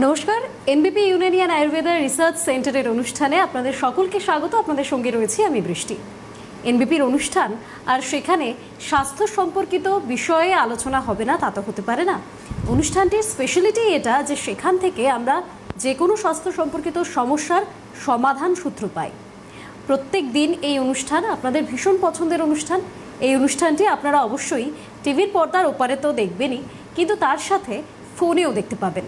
নমস্কার, এনবিপি ইউনানিয়ান আয়ুর্বেদা রিসার্চ সেন্টারের অনুষ্ঠানে আপনাদের সকলকে স্বাগত। আপনাদের সঙ্গে রয়েছি আমি বৃষ্টি। এনবিপির অনুষ্ঠান আর সেখানে স্বাস্থ্য সম্পর্কিত বিষয়ে আলোচনা হবে না তা তো হতে পারে না। অনুষ্ঠানটির স্পেশালিটি এটা যে সেখান থেকে আমরা যে কোনো স্বাস্থ্য সম্পর্কিত সমস্যার সমাধান সূত্র পাই। প্রত্যেক দিন এই অনুষ্ঠান আপনাদের ভীষণ পছন্দের অনুষ্ঠান। এই অনুষ্ঠানটি আপনারা অবশ্যই টিভির পর্দার ওপারে তো দেখবেনই, কিন্তু তার সাথে ফোনেও দেখতে পাবেন।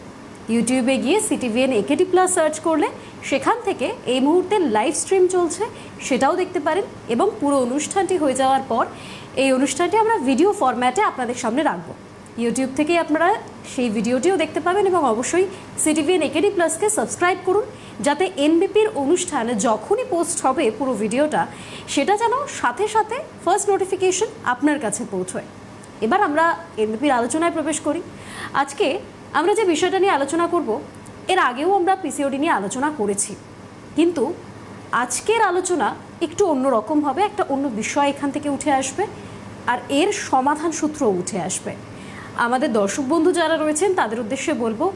ইউটিউবে গিয়ে সিটিভিএন একেডি প্লাস সার্চ করলে সেখান থেকে এই মুহূর্তে লাইভ স্ট্রিম চলছে সেটাও দেখতে পারেন, এবং পুরো অনুষ্ঠানটি হয়ে যাওয়ার পর এই অনুষ্ঠানটি আমরা ভিডিও ফরম্যাটে আপনাদের সামনে রাখবো। ইউটিউব থেকেই আপনারা সেই ভিডিওটিও দেখতে পাবেন, এবং অবশ্যই সিটিভিএন একেডি প্লাসকে সাবস্ক্রাইব করুন যাতে এনবিপির অনুষ্ঠান যখনই পোস্ট হবে পুরো ভিডিওটা সেটা যেন সাথে সাথে ফার্স্ট নোটিফিকেশন আপনার কাছে পৌঁছয়। এবার আমরা এনবিপির আলোচনায় প্রবেশ করি। আজকে আমরা যে বিষয়টা নিয়ে আলোচনা করব, এর আগেও আমরা পিসিওডি নিয়ে আলোচনা করেছি, কিন্তু আজকের আলোচনা একটু অন্যরকম হবে। একটা অন্য বিষয় এখান থেকে উঠে আসবে আর এর সমাধান সূত্রও উঠে আসবে। আমাদের দর্শক বন্ধু যারা রয়েছেন তাদের উদ্দেশ্যে বলবো,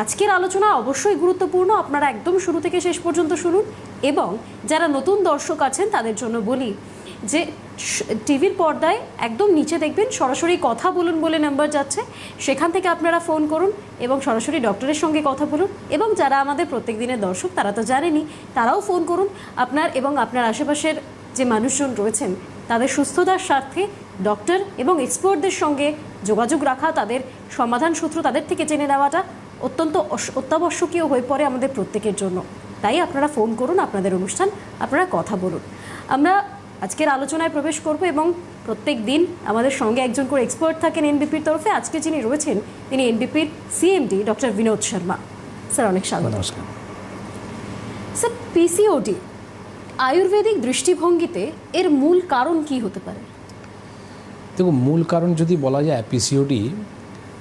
আজকের আলোচনা অবশ্যই গুরুত্বপূর্ণ, আপনারা একদম শুরু থেকে শেষ পর্যন্ত শুনুন। এবং যারা নতুন দর্শক আছেন তাদের জন্য বলি যে টিভির পর্দায় একদম নিচে দেখবেন সরাসরি কথা বলুন বলে নাম্বার যাচ্ছে, সেখান থেকে আপনারা ফোন করুন এবং সরাসরি ডক্টরের সঙ্গে কথা বলুন। এবং যারা আমাদের প্রত্যেক দিনের দর্শক তারা তো জানেনই, তারাও ফোন করুন। আপনার এবং আপনার আশেপাশের যে মানুষজন রয়েছেন তাদের সুস্থতার স্বার্থে ডক্টর এবং এক্সপার্টদের সঙ্গে যোগাযোগ রাখা, তাদের সমাধান সূত্র তাদের থেকে জেনে নেওয়াটা অত্যন্ত অত্যাবশ্যকীয় হয়ে পড়ে আমাদের প্রত্যেকের জন্য। তাই আপনারা ফোন করুন, আপনাদের অনুষ্ঠান আপনারা কথা বলুন। আমরা আজকের আলোচনায় প্রবেশ করব এবং প্রত্যেক দিন আমাদের সঙ্গে একজন করে এক্সপার্ট থাকেন এনবিপির তরফে। আজকে যিনি রয়েছেন তিনি এনবিপির CMD doctor Binod Sharma. Sir, অনেক স্বাগত। নমস্কার স্যার, পিসিওডি আয়ুর্বেদিক দৃষ্টিভঙ্গিতে এর মূল কারণ কি হতে পারে? দেখুন, মূল কারণ যদি বলা যায় পিসিওডি,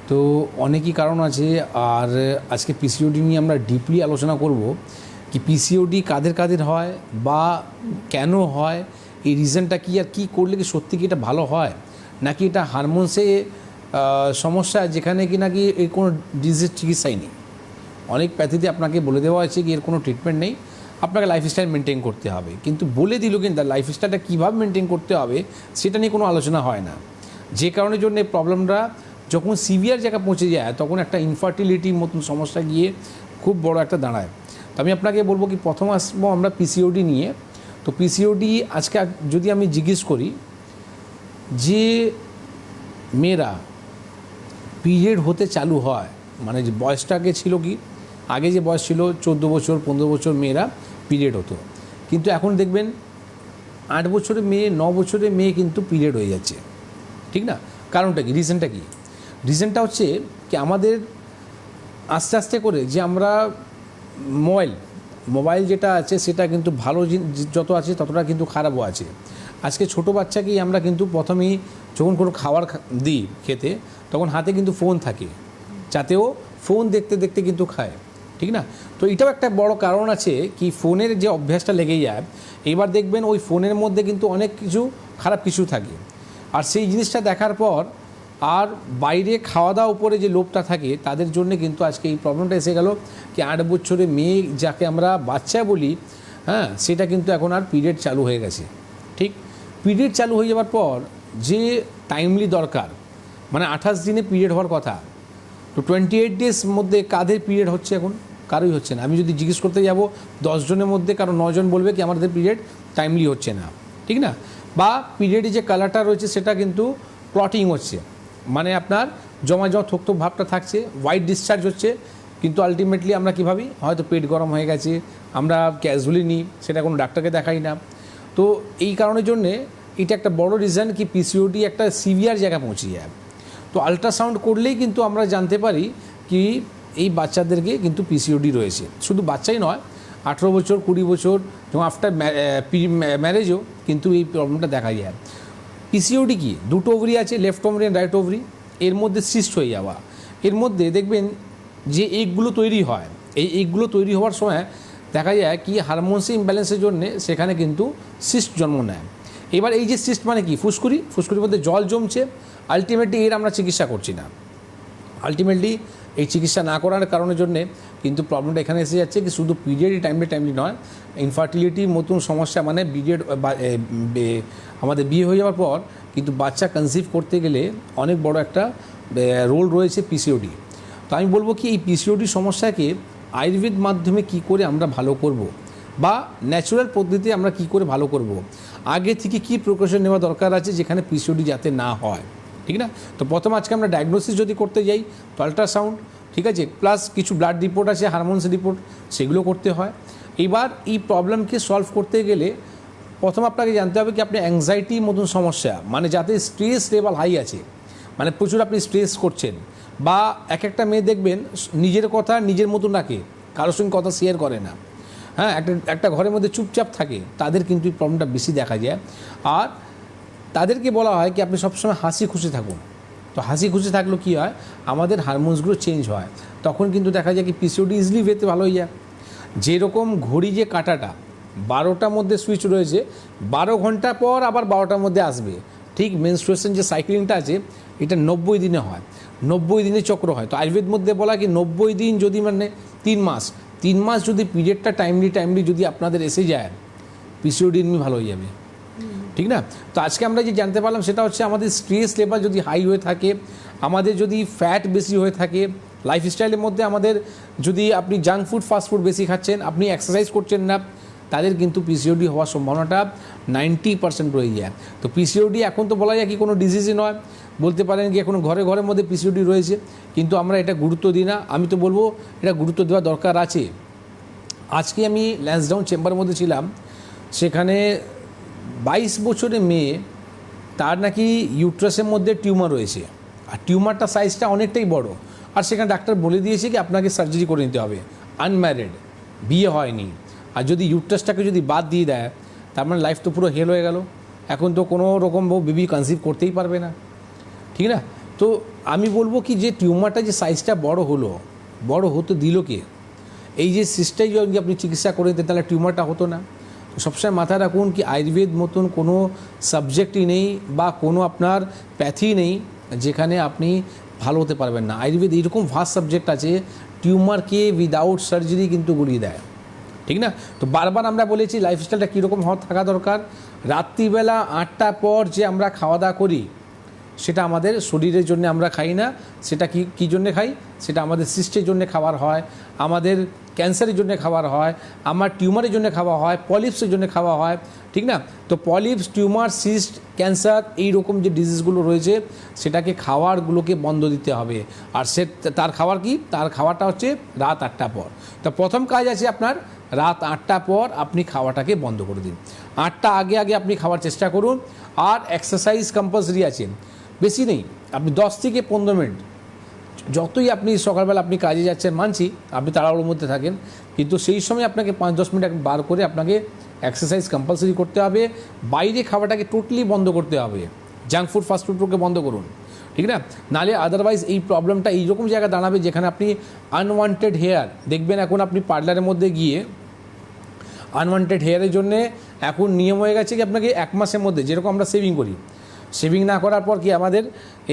তো অনেকই কারণ আছে। আর আজকে পিসিওডি নিয়ে আমরা ডিপলি আলোচনা করব কি পিসিওডি কাদের কাদের হয় বা কেন হয়, এই রিজনটা কী, আর কী করলে কি সত্যি কি এটা ভালো হয়, নাকি এটা হারমোনসে সমস্যা যেখানে কি নাকি এর কোনো ডিজিজ চিকিৎসাই নেই। অনেক প্যাথিতে আপনাকে বলে দেওয়া হয়েছে কি এর কোনো ট্রিটমেন্ট নেই, আপনাকে লাইফস্টাইল মেনটেন করতে হবে, কিন্তু বলে দিল কিন্তু লাইফস্টাইলটা কীভাবে মেনটেন করতে হবে সেটা নিয়ে কোনো আলোচনা হয় না। যে কারণের জন্য এই প্রবলেমটা যখন সিভিয়ার জায়গায় পৌঁছে যায় তখন একটা ইনফার্টিলিটির মতন সমস্যা গিয়ে খুব বড় একটা দাঁড়ায়। তো আমি আপনাকে বলবো কি প্রথম আসবো আমরা পিসিওডি নিয়ে। তো পিসিওডি আজকে যদি আমি জিজ্ঞেস করি যে মেয়েরা পিরিয়ড হতে চালু হয়, মানে যে বয়সটাকে ছিল কি আগে যে বয়স ছিল 14 বছর 15 বছর মেয়েরা পিরিয়ড হতো, কিন্তু এখন দেখবেন 8 বছরের মেয়ে 9 বছরের মেয়ে কিন্তু পিরিয়ড হয়ে যাচ্ছে, ঠিক না? কারণটা কি, রিজনটা কি? রিজনটা হচ্ছে কি আমাদের আস্তে আস্তে করে যে আমরা মোবাইল যেটা আছে সেটা কিন্তু ভালো যত আছে ততটা কিন্তু খারাপও আছে। আজকে ছোট বাচ্চাকেই আমরা কিন্তু প্রথমেই যখন কোনো খাবার দিই খেতে তখন হাতে কিন্তু ফোন থাকে, যাতেও ফোন দেখতে দেখতে কিন্তু খায়, ঠিক না? তো এটাও একটা বড় কারণ আছে কি ফোনের যে অভ্যাসটা লেগেই যায়। এবার দেখবেন ওই ফোনের মধ্যে কিন্তু অনেক কিছু খারাপ কিছু থাকে, আর সেই জিনিসটা দেখার পর আর বাইরে খাওয়া দাওয়ার উপরে যে লোভটা থাকে তাদের জন্য কিন্তু আজকে এই প্রবলেমটা এসে গেল কি 8 বছরের মেয়ে যাকে আমরা বাচ্চা বলি, হ্যাঁ, সেটা কিন্তু এখন আর পিরিয়ড চালু হয়ে গেছে। ঠিক পিরিয়ড চালু হয়ে যাওয়ার পর যে টাইমলি দরকার, মানে 28 দিনে পিরিয়ড হওয়ার কথা, তো 28 ডেজ মধ্যে কাদের পিরিয়ড হচ্ছে? এখন কারোই হচ্ছে না। আমি যদি জিজ্ঞেস করতে যাব 10 জনের মধ্যে কারো 9 জন বলবে কি আমাদের পিরিয়ড টাইমলি হচ্ছে না, ঠিক না? বা পিরিয়ডে যে কালারটা রয়েছে সেটা কিন্তু ক্লটিং হচ্ছে, মানে আপনার জমা থকথক ভাবটা থাকছে, হোয়াইট ডিসচার্জ হচ্ছে, কিন্তু আলটিমেটলি আমরা কী ভাবি, হয়তো পেট গরম হয়ে গেছে, আমরা ক্যাজুয়ালি নিই, সেটা কোনো ডাক্তারকে দেখাই না। তো এই কারণের জন্যে এটা একটা বড় রিজন কি পিসিওডি একটা সিভিয়ার জায়গায় পৌঁছে যায়। তো আলট্রাসাউন্ড করলেই কিন্তু আমরা জানতে পারি কি এই বাচ্চাদেরকে কিন্তু পিসিওডি রয়েছে। শুধু বাচ্চাই নয়, 18 বছর 20 বছর এবং আফটার ম্যারেজও কিন্তু এই প্রবলেমটা দেখা যায়। পিসিওডি কি, দুটো ওভারি আছে, left ovary and right ovary, এর মধ্যে সিস্ট হয়ে যাওয়া। এর মধ্যে দেখবেন যে এগগুলো তৈরি হয়, এই এগগুলো তৈরি হওয়ার সময় দেখা যায় কি হারমোনস ইমব্যালেন্সের জন্যে সেখানে কিন্তু সিস্ট জন্ম নেয়। এবার এই যে সিস্ট মানে কি, ফুসকুড়ির মধ্যে জল জমছে, আলটিমেটলি এর আমরা চিকিৎসা করছি না। আলটিমেটলি এই চিকিৎসা না করার কারণের জন্যে কিন্তু প্রবলেমটা এখানে এসে যাচ্ছে কি শুধু পিরিয়ডই টাইমলি নয়, ইনফার্টিলিটির মতন সমস্যা, মানে পিরিয়ড আমাদের বিয়ে হয়ে যাওয়ার পর কিন্তু বাচ্চা কনসিভ করতে গেলে অনেক বড় একটা রোল রয়েছে পিসিওডি। তো আমি বলবো কি এই পিসিওডি সমস্যাকে আয়ুর্বেদ মাধ্যমে কি করে আমরা ভালো করব, বা ন্যাচুরাল পদ্ধতিতে আমরা কি করে ভালো করব, আগে থেকে কি প্রিকশন নেওয়া দরকার আছে যেখানে পিসিওডি যাতে না হয়, ঠিক না? তো প্রথম আজকে আমরা ডায়াগনোসিস যদি করতে যাই তো আল্ট্রাসাউন্ড, ঠিক আছে, প্লাস কিছু ব্লাড রিপোর্ট আছে, হারমোনস রিপোর্ট, সেগুলো করতে হয়। এবার এই প্রবলেমকে সলভ করতে গেলে প্রথম আপনাকে জানতে হবে কি আপনি অ্যাংজাইটির মতন সমস্যা, মানে যাতে স্ট্রেস লেভেল হাই আছে, মানে প্রচুর আপনি স্ট্রেস করছেন, বা একটা মেয়ে দেখবেন নিজের কথা নিজের মতন রাখে, কারোর সঙ্গে কথা শেয়ার করে না, হ্যাঁ, একটা ঘরের মধ্যে চুপচাপ থাকে, তাদের কিন্তু এই প্রবলেমটা বেশি দেখা যায়। আর তাদেরকে বলা হয় কি আপনি সবসময় হাসি খুশি থাকুন। তো হাসি খুশি থাকলেও কী হয়, আমাদের হারমোনসগুলো চেঞ্জ হয়, তখন কিন্তু দেখা যায় কি পিসিওডি ইজিলি পেতে ভালো হয়ে যায়। যেরকম ঘড়ি যে কাঁটাটা 12টার মধ্যে সুইচ রয়েছে, 12 ঘন্টা পর আবার 12টার মধ্যে আসবে, ঠিক মেনস্ট্রুয়েশন যে সাইক্লিংটা আছে এটা 90 দিনে হয়, 90 দিনে চক্র হয়। তো আয়ুর্বেদ মধ্যে বলা কি 90 দিন যদি, মানে 3 মাস যদি পিরিয়ডটা টাইমলি যদি আপনাদের এসে যায়, পিসিওডি এমনি ভালো হয়ে যাবে, ঠিক না? তো আজকে আমরা যে জানতে পারলাম সেটা হচ্ছে আমাদের স্ট্রেস লেভেল যদি হাই হয়ে থাকে, আমাদের যদি ফ্যাট বেশি হয়ে থাকে, লাইফস্টাইলের মধ্যে আমাদের যদি আপনি জাঙ্ক ফুড ফাস্ট ফুড বেশি খাচ্ছেন, আপনি এক্সারসাইজ করছেন না, তাদের কিন্তু পিসিওডি হওয়ার সম্ভাবনাটা 90% রয়ে যায়। তো পিসিওডি এখন তো বলা যায় কি কোনো ডিজিজই নয়, বলতে পারেন কি এখন ঘরের মধ্যে পিসিওডি রয়েছে, কিন্তু আমরা এটা গুরুত্ব দিই না। আমি তো বলবো এটা গুরুত্ব দেওয়া দরকার আছে। আজকে আমি ল্যান্সডাউন চেম্বারের মধ্যে ছিলাম, সেখানে 22 বছরের মেয়ে, তার নাকি ইউট্রাসের মধ্যে টিউমার রয়েছে, আর টিউমারটা সাইজটা অনেকটাই বড়, আর সেখানে ডাক্তার বলে দিয়েছে কি আপনাকে সার্জারি করে নিতে হবে, আনম্যারিড, বিয়ে হয়নি, আর যদি ইউট্রাসটাকে যদি বাদ দিয়ে দেয় তার মানে লাইফ তো পুরো হেল হয়ে গেল, এখন তো কোনো রকম বেবি কনসিভ করতেই পারবে না, ঠিক না? তো আমি বলবো কি যে টিউমারটা যে সাইজটা বড় হতে দিল কে? এই যে সিস্টেম যদি আপনি চিকিৎসা করে দিতেন তাহলে টিউমারটা হতো না। তো সবসময় মাথায় রাখুন কি আয়ুর্বেদ মতন কোনো সাবজেক্টই নেই বা কোনো আপনার প্যাথি নেই যেখানে আপনি ভালো হতে পারবেন না। আয়ুর্বেদ এইরকম ভাস্ট সাবজেক্ট আছে, টিউমারকে উইদাউট সার্জারি কিন্তু গুড়িয়ে দেয়, ঠিক না? তো বারবার আমরা বলেছি লাইফস্টাইলটা কীরকম থাকা দরকার। রাত্রিবেলা 8টার পর যে আমরা খাওয়া দাওয়া করি সেটা আমাদের শরীরের জন্য আমরা খাই না, সেটা কী জন্য খাই, সেটা আমাদের সিস্টের জন্য খাবার হয়, আমাদের ক্যান্সারের জন্য খাবার হয়, আমার টিউমারের জন্য খাওয়া হয়, পলিপসের জন্য খাওয়া হয়, ঠিক না? তো পলিপস, টিউমার, সিস্ট, ক্যান্সার এই রকম যে ডিজিজগুলো রয়েছে সেটাকে খাওয়ারগুলোকে বন্ধ দিতে হবে। আর তার খাবার কি? তার খাওয়াটা হচ্ছে রাত 8টার পর। তো প্রথম কাজ আছে আপনার রাত 8টার পর আপনি খাওয়াটাকে বন্ধ করে দিন, 8টা আগে আপনি খাওয়ার চেষ্টা করুন। আর এক্সারসাইজ কম্পালসারি আছে, বেশি নেই, আপনি 10 থেকে 15 মিনিট, যতই আপনি সকালবেলা আপনি কাজে যাচ্ছেন মানছি আপনি তাড়াহুড়োর মধ্যে থাকেন, কিন্তু সেই সময় আপনাকে 5-10 মিনিট বার করে আপনাকে এক্সারসাইজ কম্পালসারি করতে হবে। বাইরে খাওয়াটাকে টোটালি বন্ধ করতে হবে, জাঙ্ক ফুড ফাস্ট ফুডকে বন্ধ করুন, ঠিক না? নাহলে আদারওয়াইজ এই প্রবলেমটা এইরকম জায়গায় দাঁড়াবে যেখানে আপনি আনওয়ান্টেড হেয়ার দেখবেন। এখন আপনি পার্লারের মধ্যে গিয়ে আনওয়ান্টেড হেয়ারের জন্যে এখন নিয়ম হয়ে গেছে কি আপনাকে 1 মাসের মধ্যে, যেরকম আমরা সেভিং করি, শেভিং না করার পর কি আমাদের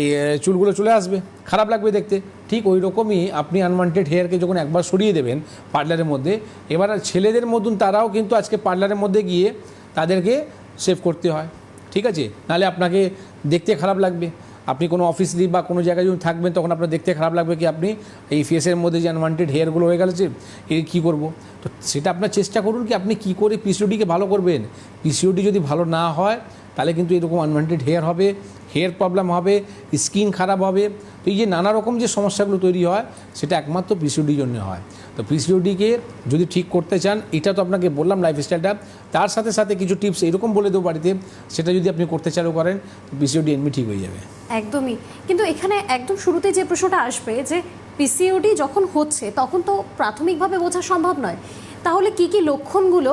এই চুলগুলো চলে আসবে, খারাপ লাগবে দেখতে, ঠিক ওই রকমই আপনি আনওয়ান্টেড হেয়ারকে যখন একবার সরিয়ে দেবেন পার্লারের মধ্যে, এবার ছেলেদের মতন তারাও কিন্তু আজকে পার্লারের মধ্যে গিয়ে তাদেরকে শেভ করতে হয়, ঠিক আছে? নাহলে আপনাকে দেখতে খারাপ লাগবে। আপনি কোনো অফিস বা কোনো জায়গায় যখন থাকবেন তখন আপনার দেখতে খারাপ লাগবে কি আপনি এই ফেসের মধ্যে যে আনওয়ান্টেড হেয়ারগুলো হয়ে গেছে, এই কী করব? তো সেটা আপনার চেষ্টা করুন কি আপনি কী করে পিসিওডিকে ভালো করবেন। পিসিওডি যদি ভালো না হয় তাহলে কিন্তু এরকম আনওয়ান্টেড হেয়ার হবে, হেয়ার প্রবলেম হবে, স্কিন খারাপ হবে। তো এই যে নানা রকম যে সমস্যাগুলো তৈরি হয় সেটা একমাত্র পিসিওডির জন্য হয়। তো পিসিওডিকে যদি ঠিক করতে চান, এটা তো আপনাকে বললাম লাইফস্টাইলটা, তার সাথে সাথে কিছু টিপস এরকম বলে দেবো বাড়িতে, সেটা যদি আপনি করতে চালু করেন পিসিওডি এমনি ঠিক হয়ে যাবে। একদমই। কিন্তু এখানে একদম শুরুতে যে প্রশ্নটা আসবে যে পিসিওডি যখন হচ্ছে তখন তো প্রাথমিকভাবে বোঝা সম্ভব নয়, তাহলে কি কি লক্ষণগুলো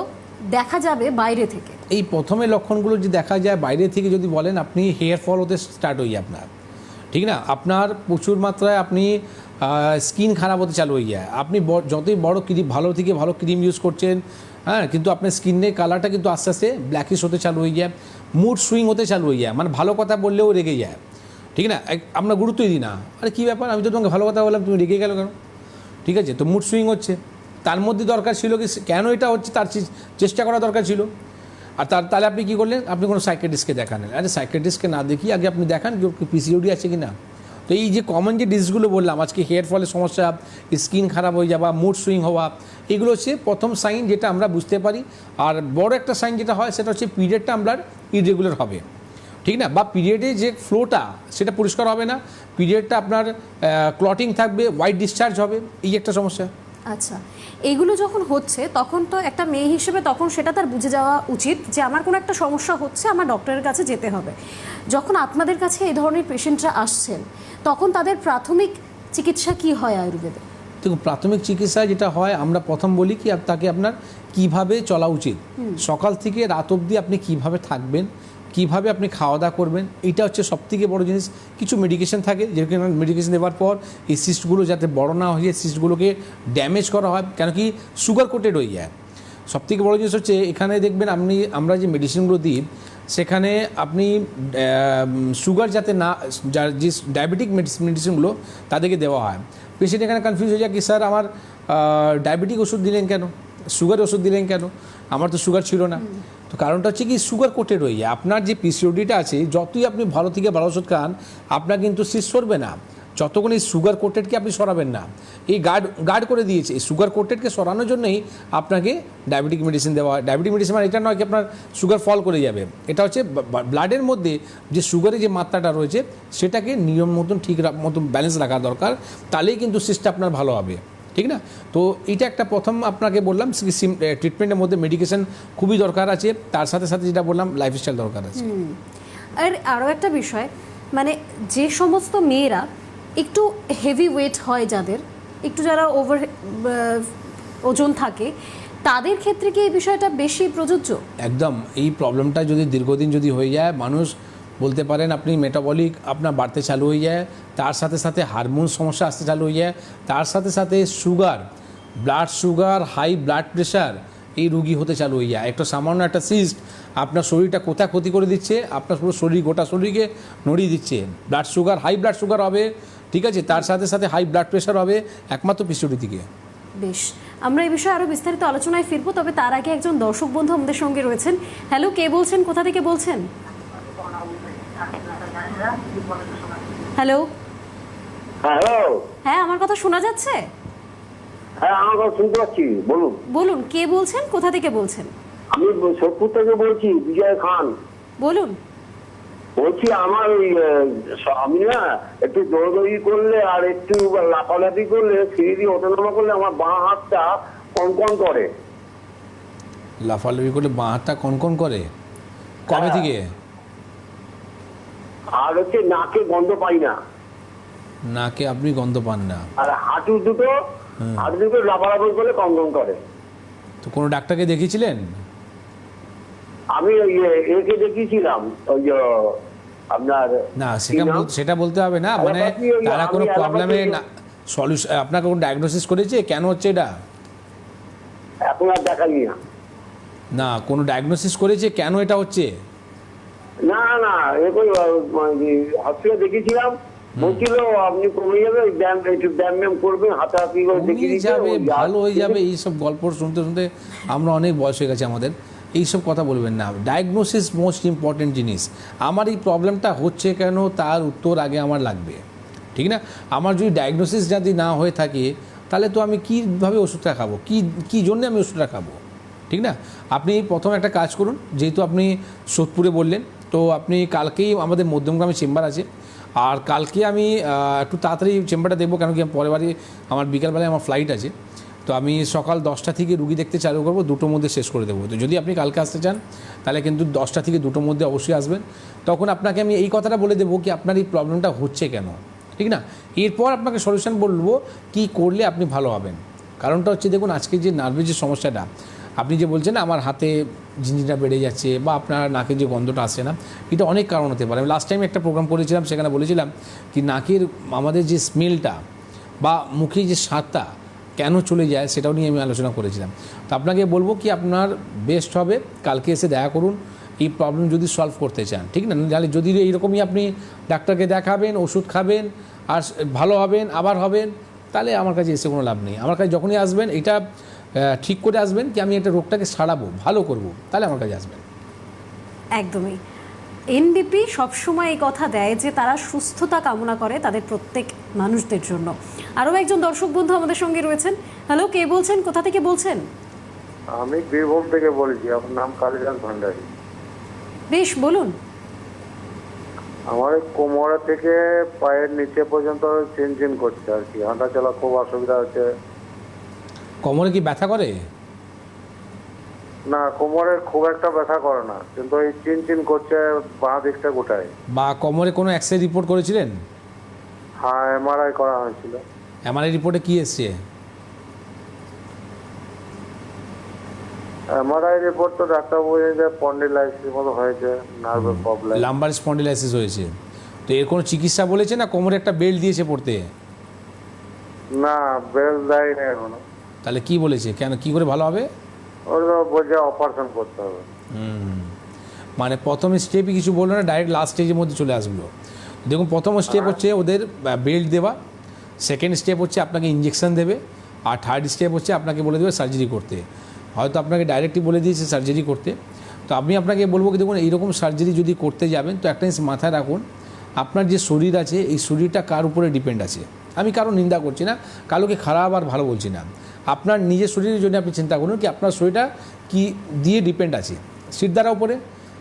দেখা যাবে বাইরে থেকে? এই প্রথমে লক্ষণগুলো যে দেখা যায় বাইরে থেকে যদি বলেন, আপনি হেয়ার ফল হতে স্টার্ট হয়ে যায় আপনার, ঠিক না? আপনার প্রচুর মাত্রায় আপনি স্কিন খারাপ হতে চালু হয়ে যায়। আপনি যতই বড় ক্রিম, ভালো থেকে ভালো ক্রিম ইউজ করছেন, হ্যাঁ, কিন্তু আপনার স্কিনের কালারটা কিন্তু আস্তে আস্তে ব্ল্যাকিশ হতে চালু হয়ে যায়। মুড সুইং হতে চালু হয়ে যায়, মানে ভালো কথা বললেও রেগে যায়, ঠিক না? আমরা গুরুত্বই দিই না, আরে কী ব্যাপার, আমি তো তোমাকে ভালো কথা বললাম তুমি রেগে গেল কেন, ঠিক আছে, তো মুড সুইং হচ্ছে, তার মধ্যে দরকার ছিল কি কেন এটা হচ্ছে তার চেষ্টা করা দরকার ছিল। আর তাহলে আপনি কী করলেন, আপনি কোনো সাইকিয়াট্রিস্টকে দেখালেন। আরে সাইকিয়াট্রিস্টকে না দেখিয়ে আগে আপনি দেখান কি পিসিওডি আছে কি না। তো এই যে কমন যে ডিজিজগুলো বললাম আজকে, হেয়ার ফলের সমস্যা, স্কিন খারাপ হয়ে যাওয়া, মুড সুইং হওয়া, এগুলো হচ্ছে প্রথম সাইন যেটা আমরা বুঝতে পারি। আর বড় একটা সাইন যেটা হয় সেটা হচ্ছে পিরিয়ডটা আপনার ইরেগুলার হবে, ঠিক না, বা পিরিয়ডে যে ফ্লোটা সেটা পরিষ্কার হবে না, পিরিয়ডটা আপনার ক্লটিং থাকবে, হোয়াইট ডিসচার্জ হবে, এই একটা সমস্যা। আচ্ছা, এইগুলো যখন হচ্ছে তখন তো একটা মেয়ে হিসেবে তখন সেটা তার বুঝে যাওয়া উচিত যে আমার কোনো একটা সমস্যা হচ্ছে, আমার ডক্টরের কাছে যেতে হবে। যখন আপনাদের কাছে এই ধরনের পেশেন্টরা আসছেন তখন তাদের প্রাথমিক চিকিৎসা কি হয় আয়ুর্বেদে? দেখুন, প্রাথমিক চিকিৎসা যেটা হয় আমরা প্রথম বলি কি তাকে আপনার কিভাবে চলা উচিত, সকাল থেকে রাত অবধি আপনি কিভাবে থাকবেন, কিভাবে আপনি খাওয়া দাওয়া করবেন, এটা হচ্ছে সবথেকে বড় জিনিস। কিছু মেডিকেশন থাকে যেরকম মেডিকেশন দেওয়ার পর এই সিস্টগুলো যাতে বড় না হয়ে যায়, সিস্টগুলোকে ড্যামেজ করা হয়, কেন কি সুগার কোটেড হয়ে যায়। সবথেকে বড় জিনিস হচ্ছে এখানে দেখবেন আমরা যে মেডিসিনগুলো দিই সেখানে আপনি সুগার যাতে না, যার যে ডায়াবেটিক মেডিসিনগুলো তাদেরকে দেওয়া হয়। পেশেন্ট এখানে কনফিউজ হয়ে যায় কি স্যার আমার ডায়াবেটিক ওষুধ দিলেন কেন, সুগার ওষুধ দিলেন কেন, আমার তো সুগার ছিল না। তো কারণটা হচ্ছে কি সুগার কোটেড হয়ে যায়। আপনার যে পিসিওডিটা আছে যতই আপনি ভালো থেকে ভালো ওষুধ খান আপনার কিন্তু সিস্ট সরবে না যতক্ষণ এই সুগার কোটেডকে আপনি সরাবেন না। এই গার্ড করে দিয়েছে, এই সুগার কোটেডকে সরানোর জন্যই আপনাকে ডায়াবেটিক মেডিসিন দেওয়া হয়। ডায়াবেটিক মেডিসিন মানে এটা নয় কি আপনার সুগার ফল করে যাবে, এটা হচ্ছে ব্লাডের মধ্যে যে সুগারের যে মাত্রাটা রয়েছে সেটাকে নিয়ম মতন ঠিক মতন ব্যালেন্স রাখা দরকার, তাহলেই কিন্তু সিস্টটা আপনার ভালো হবে, ঠিক না। তো এটা একটা প্রথম আপনাকে বললাম ট্রিটমেন্টের মধ্যে মেডিকেশন খুবই দরকার আছে, তার সাথে সাথে যেটা বললাম লাইফস্টাইল দরকার আছে। আর আরও একটা বিষয়, মানে যে সমস্ত মেয়েরা একটু হেভি ওয়েট হয়, যাদের একটু যারা ওজন থাকে, তাদের ক্ষেত্রে কি এই বিষয়টা বেশি প্রযোজ্য? একদম। এই প্রবলেমটা যদি দীর্ঘদিন যদি হয়ে যায়, মানুষ বলতে পারেন আপনি মেটাবলিক আপনার বাড়তে চালু হয়ে যায়, তার সাথে সাথে হারমোন সমস্যা আসতে চালু হয়ে যায়, তার সাথে সাথে sugar, blood sugar, high blood pressure এই রুগী হতে চালু হয়ে যায়। একটা সামান্য একটা সিস্ট আপনার শরীরটা কোথায় ক্ষতি করে দিচ্ছে, আপনার পুরো শরীর গোটা শরীরকে নড়িয়ে দিচ্ছে। Blood sugar, high blood sugar হবে, ঠিক আছে, তার সাথে সাথে হাই ব্লাড প্রেশার হবে, একমাত্র পিসিওডি থেকে। বেশ, আমরা এই বিষয়ে আরও বিস্তারিত আলোচনায় ফিরবো, তবে তার আগে একজন দর্শক বন্ধু আমাদের সঙ্গে রয়েছেন। হ্যালো, কে বলছেন, কোথা থেকে বলছেন? হ্যালো। হ্যালো। হ্যাঁ, আমার কথা শোনা যাচ্ছে? হ্যাঁ, আমার কথা শুনতে পাচ্ছি, বলুন। বলুন, কে বলছেন, কোথা থেকে বলছেন? আমি সোদপুর থেকে বলছি, বিজয় খান। বলুন। বলছি আমার ওই আমি না একটু দৌড়দৌড়ি করলে আর একটু লাফালাফি করলে, সিঁড়ি ওঠানামা করলে আমার বাঁ হাতটা কনকন করে। লাফালাফি করলে বাঁ হাতটা কনকন করে? কবে থেকে? আর হচ্ছে নাকে গন্ধ পাই না। নাকে আপনি গন্ধ পান না? আর হাঁটু দুটো লাফালাফি করলে কনকন করে। তো কোনো ডাক্তারকে দেখিয়েছিলেন? আমি একে দেখিয়েছিলাম, ওই আপনার না, সেটা বলতে হবে না, মানে তারা কোনো প্রবলেমে সলিউশন আপনাকে কোনো ডায়াগনোসিস করেছে কেন হচ্ছে এটা? এখন আর দেখাই না। না, কোনো ডায়াগনোসিস করেছে কেন এটা হচ্ছে? না না, এরকম হসপিটালে দেখেছিলাম, বলছিল আপনি কমে যাবে, একটু ব্যায়াম করবেন, হাতাহাতি করে দেখিয়ে যাবে, ভালো হয়ে যাবে। এইসব গল্প শুনতে শুনতে আমরা অনেক বয়স হয়ে গেছে আমাদের, এইসব কথা বলবেন না। ডায়াগনোসিস মোস্ট ইম্পর্টেন্ট জিনিস। আমার এই প্রবলেমটা হচ্ছে কেন তার উত্তর আগে আমার লাগবে, ঠিক না। আমার যদি ডায়াগনোসিস যদি না হয়ে থাকে তাহলে তো আমি কীভাবে ওষুধটা খাবো, কী জন্যে আমি ওষুধটা খাবো, ঠিক না। আপনি প্রথম একটা কাজ করুন, যেহেতু আপনি সোদপুরে বললেন, তো আপনি কালকেই আমাদের মধ্যমগ্রামে চেম্বার আছে, আর কালকে আমি একটু তাড়াতাড়ি চেম্বারটা দেখবো, কেন কি পরের বারে আমার বিকালবেলায় আমার ফ্লাইট আছে। তো আমি সকাল 10টা থেকে রুগী দেখতে চালু করবো, 2টোর মধ্যে শেষ করে দেবো। তো যদি আপনি কালকে আসতে চান তাহলে কিন্তু 10টা থেকে 2টোর মধ্যে অবশ্যই আসবেন। তখন আপনাকে আমি এই কথাটা বলে দেবো কি আপনার এই প্রবলেমটা হচ্ছে কেন, ঠিক না। এরপর আপনাকে সলিউশন বলবো কি করলে আপনি ভালো হবেন। কারণটা হচ্ছে দেখুন, আজকে যে নার্ভের যে সমস্যাটা আপনি যে বলছেন আমার হাতে ঝিনঝিনটা বেড়ে যাচ্ছে বা আপনার নাকের যে গন্ধটা আসছে না, এটা অনেক কারণ হতে পারে। আমি লাস্ট টাইম একটা প্রোগ্রাম করেছিলাম, সেখানে বলেছিলাম কি নাকের আমাদের যে স্মেলটা বা মুখে যে স্বাদটা কেন চলে যায় সেটাও নিয়ে আমি আলোচনা করেছিলাম। তো আপনাকে বলবো কি আপনার বেস্ট হবে কালকে এসে দেখা করুন এই প্রবলেম যদি সলভ করতে চান, ঠিক না। তাহলে যদি এইরকমই আপনি ডাক্তারকে দেখাবেন, ওষুধ খাবেন আর ভালো হবেন, আবার হবেন, তাহলে আমার কাছে এসে কোনো লাভ নেই। আমার কাছে যখনই আসবেন এটা ঠিক করে আসবেন কি আমি একটা রোগটাকে সারাবো, ভালো করব, তাহলে আমার কাছে আসবেন। একদমই। এনবিপি সবসময় এই কথা দেয় যে তারা সুস্থতা কামনা করে তাদের প্রত্যেক মানুষদের জন্য। আরও একজন দর্শক বন্ধু আমাদের সঙ্গে রয়েছেন। হ্যালো, কে বলছেন, কোথা থেকে বলছেন? আমি বীরভূম থেকে বলছি। আমার নাম কালীদাস ভান্ডারী। বেশ, বলুন। আমার এই কোমরে থেকে পায়ের নিচে পর্যন্ত চিনচিন করছে আর কি, হাঁটা চলা খুব অসুবিধা হচ্ছে। কোমরে কি ব্যথা করে? না, কোমরে খুব একটা ব্যথা করে না, কিন্তু এই চিনচিন করছে বাঁ দিকটা গোটায়। বা কোমরে কোনো এক্সরে রিপোর্ট করেছিলেন? হ্যাঁ, এমআরআই করা হয়েছিল। এমআরআই রিপোর্টে কি এসছে? এমআরআই রিপোর্ট তো ডাক্তার বলছে যে স্পন্ডিলাইটিস মতো হয়েছে, নার্ভের প্রবলেম। লাম্বার স্পন্ডিলাইসিস হয়েছে। তো এর কোনো চিকিৎসা বলেছে না কোমরে একটা বেল্ট দিয়েছে পড়তে? না, বেল দেয়নি এখনো। তাহলে কি বলেছে, কেন কি করে ভালো হবে? ওরা বলছে অপারেশন করতে হবে। মানে প্রথম স্টেপই কিছু বললো না, ডাইরেক্ট লাস্ট স্টেজের মধ্যে চলে আসলো। দেখুন, প্রথম স্টেপ হচ্ছে ওদের বেল্ট দেওয়া, সেকেন্ড স্টেপ হচ্ছে আপনাকে ইঞ্জেকশন দেবে, আর থার্ড স্টেপ হচ্ছে আপনাকে বলে দেবে সার্জারি করতে। হয়তো আপনাকে ডাইরেক্টলি বলে দিয়েছে সার্জারি করতে। তো আমি আপনাকে বলবো কি, দেখুন এইরকম সার্জারি যদি করতে যাবেন তো একটা জিনিস মাথায় রাখুন, আপনার যে শরীর আছে এই শরীরটা কার উপরে ডিপেন্ড আছে। আমি কারো নিন্দা করছি না, কালোকে খারাপ আর ভালো বলছি না। আপনার নিজের শরীরের জন্য আপনি চিন্তা করুন কি আপনার শরীরটা কি দিয়ে ডিপেন্ড আছে, সিদ্ধারা উপরে।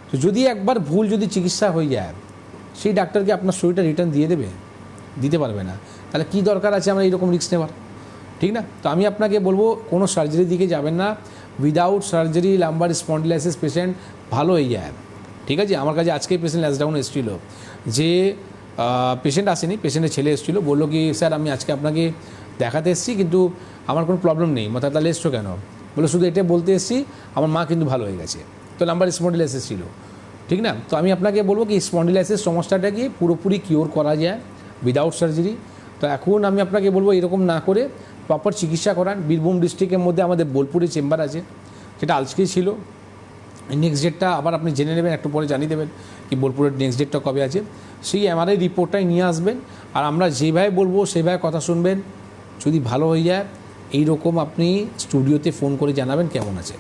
তো যদি একবার ভুল যদি চিকিৎসা হয়ে যায়, সেই ডাক্তারকে আপনার শরীরটা রিটার্ন দিয়ে দেবে? দিতে পারবে না। তাহলে কি দরকার আছে আমরা এইরকম রিস্ক নেওয়ার, ঠিক না? তো আমি আপনাকে বলবো কোনো সার্জারির দিকে যাবেন না। Without surgery lumber spondylosis patient ভালো হয়ে যায়, ঠিক আছে? আমার কাছে আজকেই পেশেন্ট ল্যাসডাউন এসেছিল, যে পেশেন্ট আসেনি, পেশেন্টের ছেলে এসেছিলো, বললো কি স্যার আমি আজকে আপনাকে দেখাতে এসেছি কিন্তু আমার কোনো প্রবলেম নেই। মাথা তাহলে এসছো কেন? বলে শুধু এটা বলতে এসেছি, আমার মা কিন্তু ভালো হয়ে গেছে। তো লাম্বার স্পন্ডিলাইসিস ছিল, ঠিক না? তো আমি আপনাকে বলবো কি স্পন্ডিলাইসিস সমস্যাটাকে পুরোপুরি কিওর করা যায় উইদাউট সার্জারি। তো এখন আমি আপনাকে বলবো এরকম না করে প্রপার চিকিৎসা করান। বীরভূম ডিস্ট্রিক্টের মধ্যে আমাদের বোলপুরে চেম্বার আছে, সেটা আজকেই ছিল। নেক্সট ডেটটা আবার আপনি জেনে নেবেন, একটু পরে জানিয়ে দেবেন কি বোলপুরের নেক্সট ডেটটা কবে আছে। সেই এমআরআই রিপোর্টটাই নিয়ে আসবেন, আর আমরা যেভাবে বলবো সেভাবে কথা শুনবেন। যদি ভালো হয়ে যায় এইরকম আপনি স্টুডিওতে ফোন করে জানাবেন কেমন আছে।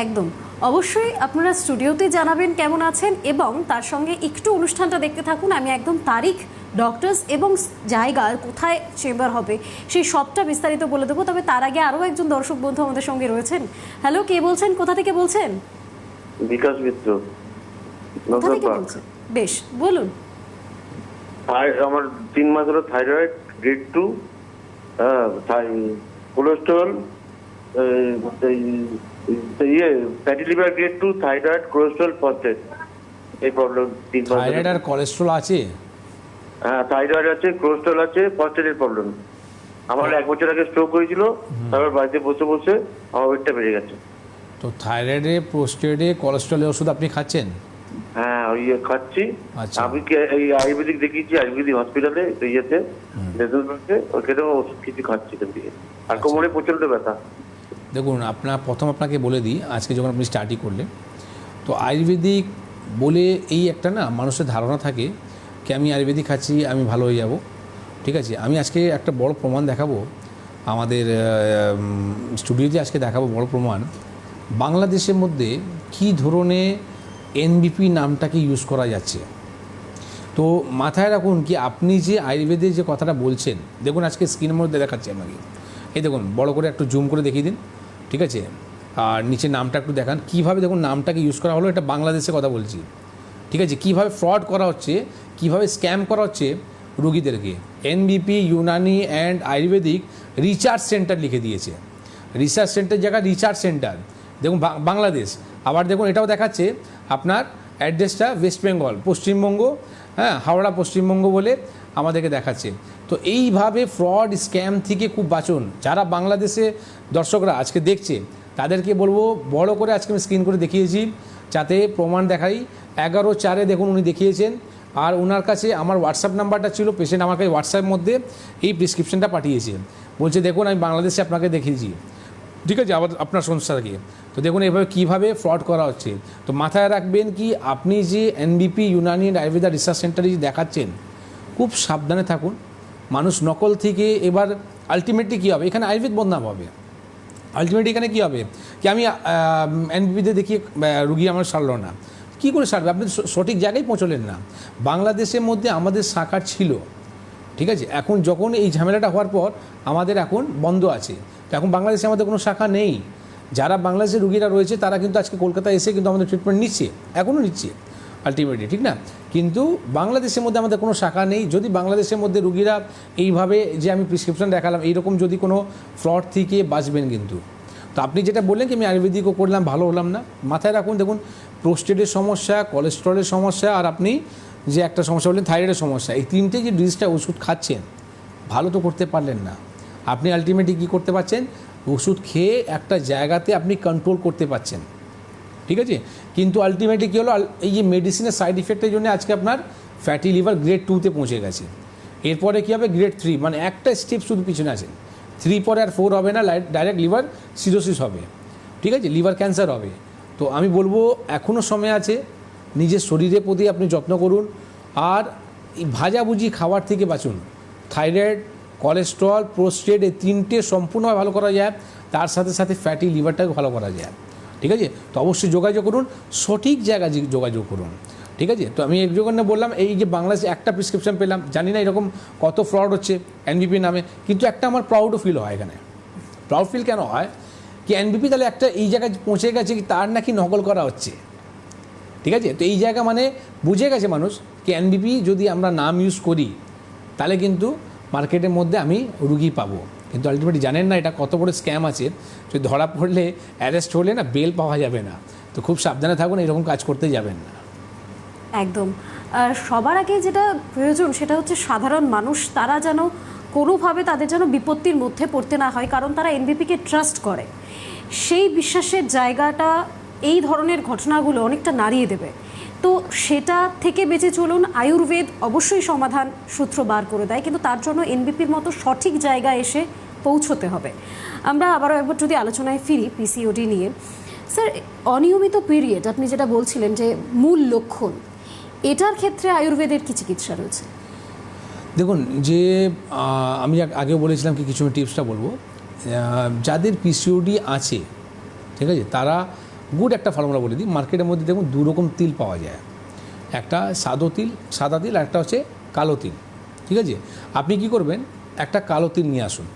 একদম, অবশ্যই আপনারা স্টুডিওতে জানাবেন কেমন আছেন, এবং তার সঙ্গে একটু অনুষ্ঠানটা দেখতে থাকুন। আমি একদম তারিখ, ডক্টরস এবং জায়গা, কোথায় চেম্বার হবে সেই সবটা বিস্তারিত বলে দেবো। তবে তার আগে আরও একজন দর্শক বন্ধু আমাদের সঙ্গে রয়েছেন। হ্যালো, কে বলছেন, কোথা থেকে বলছেন? বিকাশ মিত্র, কোথা থেকে বলছেন? বেশ, বলুন। আমার 3 মাস হলো thyroid grade 2, cholesterol, fatty liver grade 2, thyroid, cholesterol, prostate, এই প্রবলেম 3 মাস। থাইরয়েড আর কোলেস্ট্রল আছে? হ্যাঁ, থাইরয়েড আছে, কোলেস্টেরল আছে, প্রস্টেটের প্রবলেম। আমার 1 বছর আগে স্ট্রোক হয়েছিল, তারপর বাড়িতে বসে বসে আমার ওয়েটটা বেড়ে গেছে। তো থাইরয়েডে, প্রোস্টেটে, কোলেস্ট্রলের ওষুধ আপনি খাচ্ছেন? হ্যাঁ, ওই খাচ্ছি। আচ্ছা। আমি কি এই আয়ুর্বেদিক দেখিয়েছি, আয়ুর্বেদিক হসপিটালে ইয়েতে ওখানেও ওষুধ কিছু খাচ্ছি এখান থেকে। আর কোমরে প্রচন্ড ব্যথা। দেখুন, আপনাকে বলে দিই, আজকে যখন আপনি স্টার্টই করলেন, তো আয়ুর্বেদিক বলে এই একটা না মানুষের ধারণা থাকে কি আমি আয়ুর্বেদিক খাচ্ছি আমি ভালো হয়ে যাব, ঠিক আছে? আমি আজকে একটা বড় প্রমাণ দেখাবো, আমাদের স্টুডিওতে আজকে দেখাবো বড় প্রমাণ। বাংলাদেশের মধ্যে কী ধরনের এনবিপি নামটাকে ইউজ করা যাচ্ছে। তো মাথায় রাখুন কি আপনি যে আয়ুর্বেদের যে কথাটা বলছেন, দেখুন আজকে স্ক্রিনের মধ্যে দেখাচ্ছি আপনাকে, এই দেখুন বড় করে একটু জুম করে দেখিয়ে দিন, ঠিক আছে? আর নিচে নামটা একটু দেখান, কীভাবে দেখুন নামটাকে ইউজ করা হলো। এটা বাংলাদেশের কথা বলছি, ঠিক আছে? কীভাবে ফ্রড করা হচ্ছে, কীভাবে স্ক্যাম করা হচ্ছে রোগীদেরকে। NBP Unani and Ayurvedic research centre লিখে দিয়েছে, রিসার্চ সেন্টার জায়গায় রিসার্চ সেন্টার। দেখুন বাংলাদেশ, আবার দেখুন এটাও দেখাচ্ছে আপনার অ্যাড্রেসটা ওয়েস্ট বেঙ্গল, পশ্চিমবঙ্গ, হ্যাঁ হাওড়া পশ্চিমবঙ্গ বলে আমাদেরকে দেখাচ্ছে। তো এইভাবে ফ্রড স্ক্যাম থেকে খুব বাঁচুন। যারা বাংলাদেশে দর্শকরা আজকে দেখছে তাদেরকে বলবো, বড় করে আজকে আমি স্ক্রিন করে দেখিয়েছি যাতে প্রমাণ দেখাই। 11/4 দেখুন উনি দেখিয়েছেন, আর ওনার কাছে আমার হোয়াটসঅ্যাপ নাম্বারটা ছিল, পেশেন্ট আমাকে হোয়াটসঅ্যাপের মধ্যে এই প্রেসক্রিপশনটা পাঠিয়েছে, বলছে দেখুন আমি বাংলাদেশে আপনাকে দেখিয়েছি, ঠিক আছে, আবার আপনার সংস্থাকে। তো দেখুন এভাবে কীভাবে ফ্রড করা হচ্ছে। তো মাথায় রাখবেন কি আপনি যে এনবিপি ইউনানি আয়ুর্বেদ রিসার্চ সেন্টারে যে দেখাচ্ছেন, খুব সাবধানে থাকুন। মানুষ নকল থেকে এবার আলটিমেটলি কী হবে, এখানে আয়ুর্বেদ বদনাম হবে। আলটিমেটলি এখানে কী হবে কি আমি এনবিপিতে দেখিয়ে রুগী আমার সারলো না, কী করে সারবে? আপনি সঠিক জায়গায় পৌঁছলেন না। বাংলাদেশের মধ্যে আমাদের শাখা ছিল, ঠিক আছে, এখন যখন এই ঝামেলাটা হওয়ার পর আমাদের এখন বন্ধ আছে, তো এখন বাংলাদেশে আমাদের কোনো শাখা নেই। যারা বাংলাদেশের রুগীরা রয়েছে তারা কিন্তু আজকে কলকাতায় এসে কিন্তু আমাদের ট্রিটমেন্ট নিচ্ছে, এখনও নিচ্ছে আলটিমেটলি, ঠিক না? কিন্তু বাংলাদেশের মধ্যে আমাদের কোনো শাখা নেই। যদি বাংলাদেশের মধ্যে রুগীরা এইভাবে যে আমি প্রেসক্রিপশন দেখালাম এইরকম যদি কোনো ফ্রড থেকে বাঁচবেন কিন্তু। তো আপনি যেটা বললেন কি আমি আয়ুর্বেদিকও করলাম ভালো হলাম না, মাথায় রাখুন, দেখুন প্রোস্টেটের সমস্যা, কোলেস্টেরলের সমস্যা, আর আপনি যে একটা সমস্যা বললেন থাইরয়েডের সমস্যা, এই তিনটে যে ডিজিজটা ওষুধ খাচ্ছেন ভালো তো করতে পারলেন না। আপনি আলটিমেটলি কী করতে পারছেন, ওষুধ খেয়ে একটা জায়গাতে আপনি কন্ট্রোল করতে পারছেন, ঠিক আছে। কিন্তু আলটিমেটলি কী হলো, এই যে মেডিসিনের সাইড ইফেক্টের জন্য আজকে আপনার ফ্যাটি লিভার গ্রেড 2-তে পৌঁছে গেছে। এরপরে কী হবে, গ্রেড 3, মানে একটা স্টেপ শুধু পিছনে আছেন। 3 পরে আর 4 হবে না, ডাইরেক্ট লিভার সিরোসিস হবে, ঠিক আছে, লিভার ক্যান্সার হবে। তো আমি বলবো এখনও সময় আছে, নিজের শরীরের প্রতি আপনি যত্ন করুন, আর এই ভাজাভুজি খাবার থেকে বাঁচুন। থাইরয়েড, কোলেস্ট্রল, প্রোস্টেট, এই তিনটে সম্পূর্ণভাবে ভালো করা যায়, তার সাথে সাথে ফ্যাটি লিভারটাকে ভালো করা যায়, ঠিক আছে। তো অবশ্যই যোগাযোগ করুন, সঠিক জায়গায় যোগাযোগ করুন, ঠিক আছে। তো আমি এর জন্য বললাম, এই যে বাংলাদেশে একটা প্রেসক্রিপশন পেলাম, জানি না এরকম কত ফ্রড হচ্ছে এনবিপি নামে, কিন্তু একটা আমার প্রাউডও ফিল হয় এখানে। প্রাউড ফিল কেন হয় কি, এনবিপি তাহলে একটা এই জায়গায় পৌঁছে গেছে কি তার নাকি নকল করা হচ্ছে, ঠিক আছে। তো এই জায়গা মানে বুঝে গেছে মানুষ কি এনবিপি যদি আমরা নাম ইউজ করি তাহলে কিন্তু মার্কেটের মধ্যে আমি রুগী পাবো, কিন্তু আলটিমেটলি জানেন না এটা কত বড় স্ক্যাম আছে। যদি ধরা পড়লে, অ্যারেস্ট হলে না বেল পাওয়া যাবে না। তো খুব সাবধানে থাকুন, এরকম কাজ করতে যাবেন না। একদম। আর সবার আগে যেটা প্রয়োজন সেটা হচ্ছে সাধারণ মানুষ তারা যেন কোনোভাবে তাদের যেন বিপত্তির মধ্যে পড়তে না হয়, কারণ তারা এনবিপিকে ট্রাস্ট করে। সেই বিশ্বাসের জায়গাটা এই ধরনের ঘটনাগুলো অনেকটা নাড়িয়ে দেবে। তো সেটা থেকে বেঁচে চলুন। আয়ুর্বেদ অবশ্যই সমাধান সূত্র বার করে দেয়, কিন্তু তার জন্য এনবিপির মতো সঠিক জায়গায় এসে পৌঁছতে হবে। আমরা আবারও একবার যদি আলোচনায় ফিরি পিসিওডি নিয়ে, স্যার অনিয়মিত পিরিয়ড আপনি যেটা বলছিলেন যে মূল লক্ষণ, এটার ক্ষেত্রে আয়ুর্বেদের কি চিকিৎসা রয়েছে? দেখুন, যে আমি আগেও বলেছিলাম কি কিছু টিপসটা বলবো, যাদের পিসিওডি আছে, ঠিক আছে, তারা গুড একটা ফর্মুলা বলে দিই, মার্কেটের মধ্যে দেখুন 2 রকম তিল পাওয়া যায়, একটা সাদা তিল আর একটা হচ্ছে কালো তিল, ঠিক আছে। আপনি কি করবেন, একটা কালো তিল নিয়ে আসুন,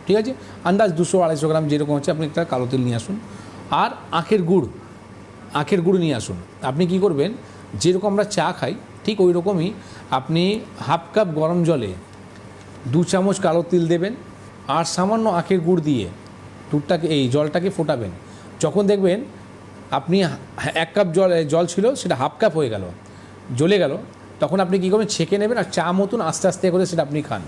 ঠিক আছে, আন্দাজ 200-250 গ্রাম যেরকম হচ্ছে, আপনি একটা কালো তিল নিয়ে আসুন। আর আখের গুড় নিয়ে আসুন। আপনি কি করবেন, যেরকম আমরা চা খাই ঠিক ওই রকমই আপনি হাফ কাপ গরম জলে 2 চামচ কালো তিল দেবেন, আর সামান্য আখের গুড় দিয়ে জলটাকে ফোটাবেন। যখন দেখবেন আপনি 1 কাপ জল ছিল সেটা হাফ কাপ হয়ে গেল, জ্বলে গেল, তখন আপনি কী করবেন, ছেঁকে নেবেন আর চা মতন আস্তে আস্তে করে সেটা আপনি খান,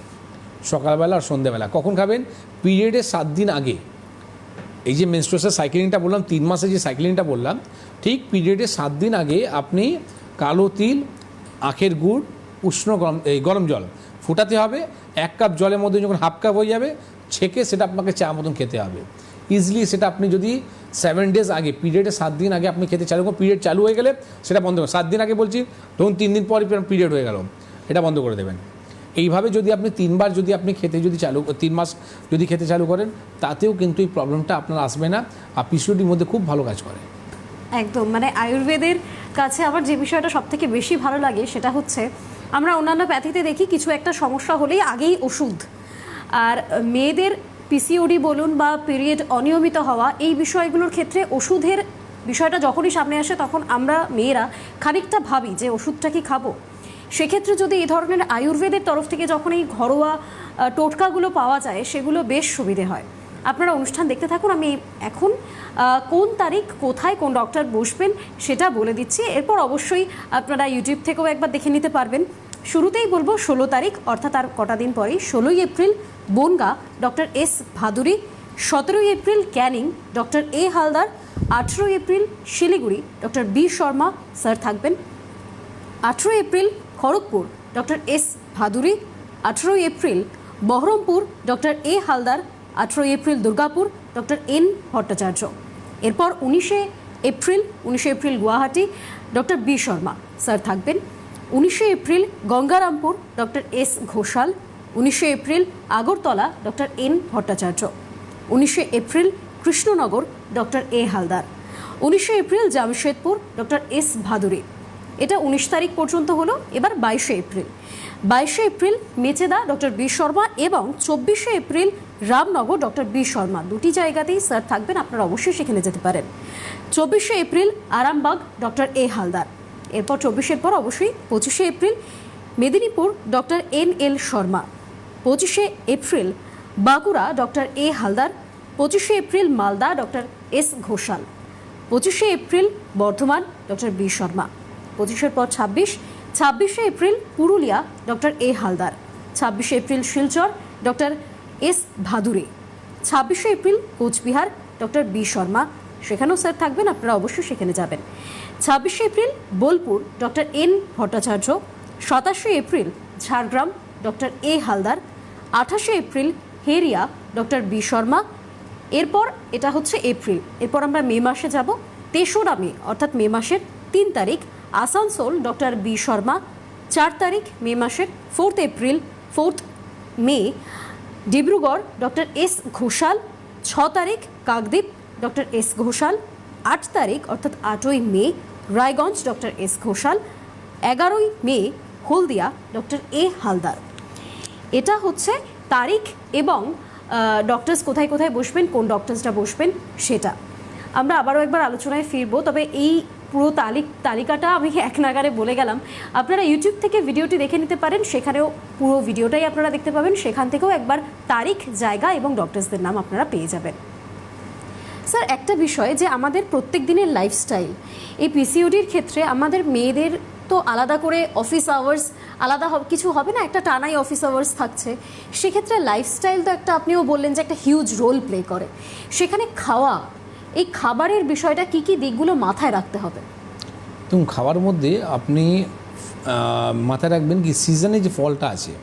সকালবেলা আর সন্ধ্যেবেলা। কখন খাবেন, পিরিয়ডের 7 দিন আগে। এই যে মেনস্ট্রুয়েশন সাইক্লিংটা বললাম, 3 মাসে যে সাইক্লিংটা বললাম, ঠিক পিরিয়ডের 7 দিন আগে আপনি কালো তিল, আখের গুড়, গরম জল ফোটাতে হবে। 1 কাপ জলের মধ্যে যখন হাফ কাপ হয়ে যাবে, ছেঁকে সেটা আপনাকে চা মতন খেতে হবে। ইজিলি সেটা আপনি যদি 7 ডেজ আগে, পিরিয়ডের 7 দিন আগে আপনি খেতে চালু করুন। পিরিয়ড চালু হয়ে গেলে সেটা বন্ধ করুন। 7 দিন আগে বলছি, ধরুন 3 দিন পরই পিরিয়ড হয়ে গেল, এটা বন্ধ করে দেবেন। এইভাবে যদি আপনি 3 বার যদি আপনি খেতে 3 মাস যদি খেতে চালু করেন, তাতেও কিন্তু এই প্রবলেমটা আপনার আসবে না, আর পিসিওডির মধ্যে খুব ভালো কাজ করে। একদম, মানে আয়ুর্বেদের কাছে আমার যে বিষয়টা সবথেকে বেশি ভালো লাগে সেটা হচ্ছে, আমরা অন্যান্য প্যাথিতে দেখি কিছু একটা সমস্যা হলেই আগেই ওষুধ, আর মেয়েদের পিসিওডি বলুন বা পিরিয়ড অনিয়মিত হওয়া, এই বিষয়গুলোর ক্ষেত্রে ওষুধের বিষয়টা যখনই সামনে আসে তখন আমরা মেয়েরা খানিকটা ভাবি যে ওষুধটা কি খাবো। সেক্ষেত্রে যদি এই ধরনের আয়ুর্বেদের তরফ থেকে যখন এই ঘরোয়া টোটকাগুলো পাওয়া যায়, সেগুলো বেশ সুবিধে হয়। আপনারা অনুষ্ঠান দেখতে থাকুন। আমি এখন কোন তারিখ, কোথায়, কোন ডক্টর বসবেন সেটা বলে দিচ্ছি। এরপর অবশ্যই আপনারা ইউটিউব থেকেও একবার দেখে নিতে পারবেন। শুরুতেই বলবো 16 তারিখ, অর্থাৎ আর কটা দিন পরেই 16ই April Bongaon doctor S Bhaduri, 17ই April Canning doctor A Haldar, 18 April Siliguri doctor B Sharma sir থাকবেন, 18 April Kharagpur doctor S Bhaduri, 18 April Baharampur doctor A Haldar, 18 April Durgapur doctor N Bhattacharya. এরপর 19 April Guwahati doctor B Sharma sir থাকবেন, 19 April Gangarampur doctor S Ghoshal, 20 April 19 April Siliguri doctor A Haldar, 21 April Siliguri doctor N Bhattacharya. এরপর 22 April 19 April Guwahati doctor B Sharma sir থাকবেন, 19 April Gangarampur doctor S Ghoshal, 19শে April Agartala doctor N Bhattacharya, 19শে April Krishnanagar doctor A Haldar, 19শে April Jamshedpur doctor S Bhaduri. এটা 19 তারিখ পর্যন্ত হলো। এবার 22শে April Mecheda doctor B Sharma এবং 24শে April Ramnagar doctor B Sharma. দুটি জায়গাতেই স্যার থাকবেন, আপনারা অবশ্যই সেখানে যেতে পারেন। 24শে April Arambagh doctor A Haldar. এরপর 24-এর পর অবশ্যই 25শে April Medinipur doctor N L Sharma, 25শে April Bankura doctor A Haldar, 25শে April Malda doctor S Ghoshal, 25শে April Bardhaman doctor B Sharma, 25-এর পর 26শে April Purulia doctor A Haldar, 26শে April Silchar doctor S Bhaduri, 26শে April Cooch Behar doctor B Sharma, সেখানেও স্যার থাকবেন, আপনারা অবশ্যই সেখানে যাবেন। 26শে April Bolpur doctor N Bhattacharya, 27শে April Jhargram doctor A Haldar, 28শে এপ্রিল হেরিয়া ডক্টর বি শর্মা। এরপর এটা হচ্ছে এপ্রিল। এরপর আমরা মে মাসে যাব। 3রা মে অর্থাৎ মে মাসের 3 তারিখ আসানসোল ডক্টর বি শর্মা, 4 তারিখ মে মাসের 4 April 4 May Dibrugarh doctor S Ghoshal, 6 তারিখ কাকদ্বীপ ডক্টর এস ঘোষাল, 8 তারিখ অর্থাৎ 8ই May Raiganj doctor S Ghoshal, 11ই May Haldia doctor A Haldar. এটা হচ্ছে তারিখ এবং ডক্টরস কোথায় কোথায় বসবেন, কোন ডক্টরসটা বসবেন সেটা আমরা আবারও একবার আলোচনায় ফিরবো। তবে এই পুরো তালিকাটা আমি এক নাগারে বলে গেলাম। আপনারা ইউটিউব থেকে ভিডিওটি দেখে নিতে পারেন, সেখানেও পুরো ভিডিওটাই আপনারা দেখতে পাবেন। সেখান থেকেও একবার তারিখ, জায়গা এবং ডক্টরসদের নাম আপনারা পেয়ে যাবেন। স্যার, একটা বিষয় যে আমাদের প্রত্যেক দিনের লাইফস্টাইল, এই পিসিওডির ক্ষেত্রে আমাদের মেয়েদের তো আলাদা করে অফিস আওয়ার্স আলাদা কিছু হবে না, একটা টানাই অফিস আওয়ার্স থাকছে। সেক্ষেত্রে লাইফস্টাইল তো একটা, আপনিও বললেন যে একটা হিউজ রোল প্লে করে। সেখানে খাওয়া, এই খাবারের বিষয়টা কি কি দিকগুলো মাথায় রাখতে হবে? এবং খাওয়ার মধ্যে আপনি মাথায় রাখবেন কি সিজনে যে ফলটা আছে,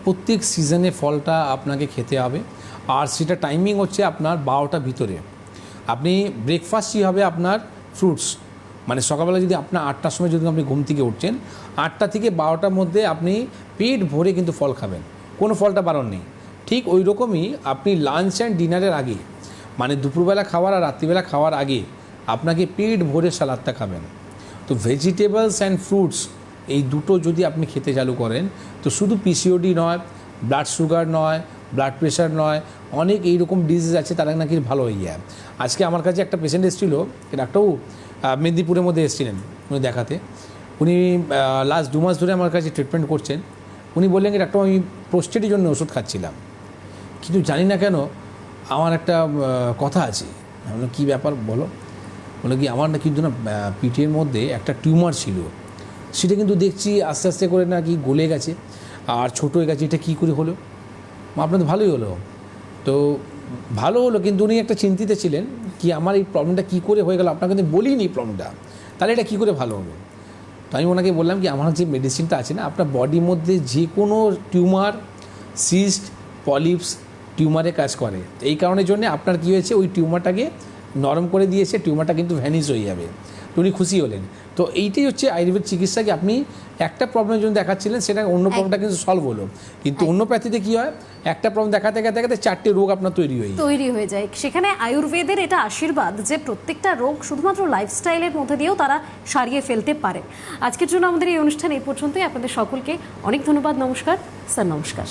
প্রত্যেক সিজনে ফলটা আপনাকে খেতে হবে। আর সেটা টাইমিং হচ্ছে আপনার 12টার ভিতরে। আপনি ব্রেকফাস্টই হবে আপনার ফ্রুটস, মানে সকালবেলা যদি আপনার 8টার সময় যদি আপনি ঘুম থেকে উঠছেন, 8টা থেকে 12টার মধ্যে আপনি পেট ভরে কিন্তু ফল খাবেন, কোনো ফলটা বারণ নেই। ঠিক ওই রকমই আপনি লাঞ্চ অ্যান্ড ডিনারের আগে, মানে দুপুরবেলা খাওয়ার আর রাত্রিবেলা খাওয়ার আগে আপনাকে পেট ভরে সালাদটা খাবেন। তো ভেজিটেবলস অ্যান্ড ফ্রুটস এই দুটো যদি আপনি খেতে চালু করেন, তো শুধু পিসিওডি নয়, ব্লাড সুগার নয়, ব্লাড প্রেশার নয়, অনেক এইরকম ডিজিজ আছে তারা নাকি ভালো হয়ে যায়। আজকে আমার কাছে একটা পেশেন্ট এসেছিলো, ডাক্তারবাবু মেদিনীপুরের মধ্যে এসেছিলেন উনি দেখাতে। উনি লাস্ট 2 মাস ধরে আমার কাছে ট্রিটমেন্ট করছেন। উনি বললেন কি ডাক্তার, আমি প্রোস্টেটের জন্য ওষুধ খাচ্ছিলাম, কিন্তু জানি না কেন আমার একটা কথা আছে। আমি বললাম কী ব্যাপার বলো? বলে কি আমার না কিন্তু না পিঠের মধ্যে একটা টিউমার ছিল, সেটা কিন্তু দেখছি আস্তে আস্তে করে নাকি গলে গেছে আর ছোটো হয়ে গেছে। এটা কী করে হলো? আপনাদের ভালোই হলো। তো ভালো হলো, কিন্তু উনি একটা চিন্তিত ছিলেন কি আমার এই প্রবলেমটা কী করে হয়ে গেল, আপনাকে কিন্তু বলিনি প্রবলেমটা, তাহলে এটা কী করে ভালো হলো? তো আমি ওনাকে বললাম কি আমার যে মেডিসিনটা আছে না, আপনার বডির মধ্যে যে কোনো টিউমার, সিস্ট, পলিপস টিউমারে কাজ করে। এই কারণের জন্য আপনার কী হয়েছে, ওই টিউমারটাকে নরম করে দিয়েছে, টিউমারটা কিন্তু ভ্যানিশ হয়ে যাবে। তো উনি খুশি হলেন। তো এইটাই হচ্ছে আয়ুর্বেদ চিকিৎসা, কি আপনি একটা প্রবলেমের জন্য দেখাচ্ছিলেন, সেটা অন্য প্রবলেমটা কিন্তু সলভ হলো। কিন্তু অন্যপ্যাথিতে কী হয়, একটা প্রবলেম দেখাতে দেখাতে 4টে রোগ আপনার তৈরি হয়ে যায়। সেখানে আয়ুর্বেদের এটা আশীর্বাদ যে প্রত্যেকটা রোগ শুধুমাত্র লাইফস্টাইলের মধ্যে দিয়েও তারা সারিয়ে ফেলতে পারে। আজকের জন্য আমাদের এই অনুষ্ঠান এই পর্যন্তই। আপনাদের সকলকে অনেক ধন্যবাদ। নমস্কার স্যার। নমস্কার।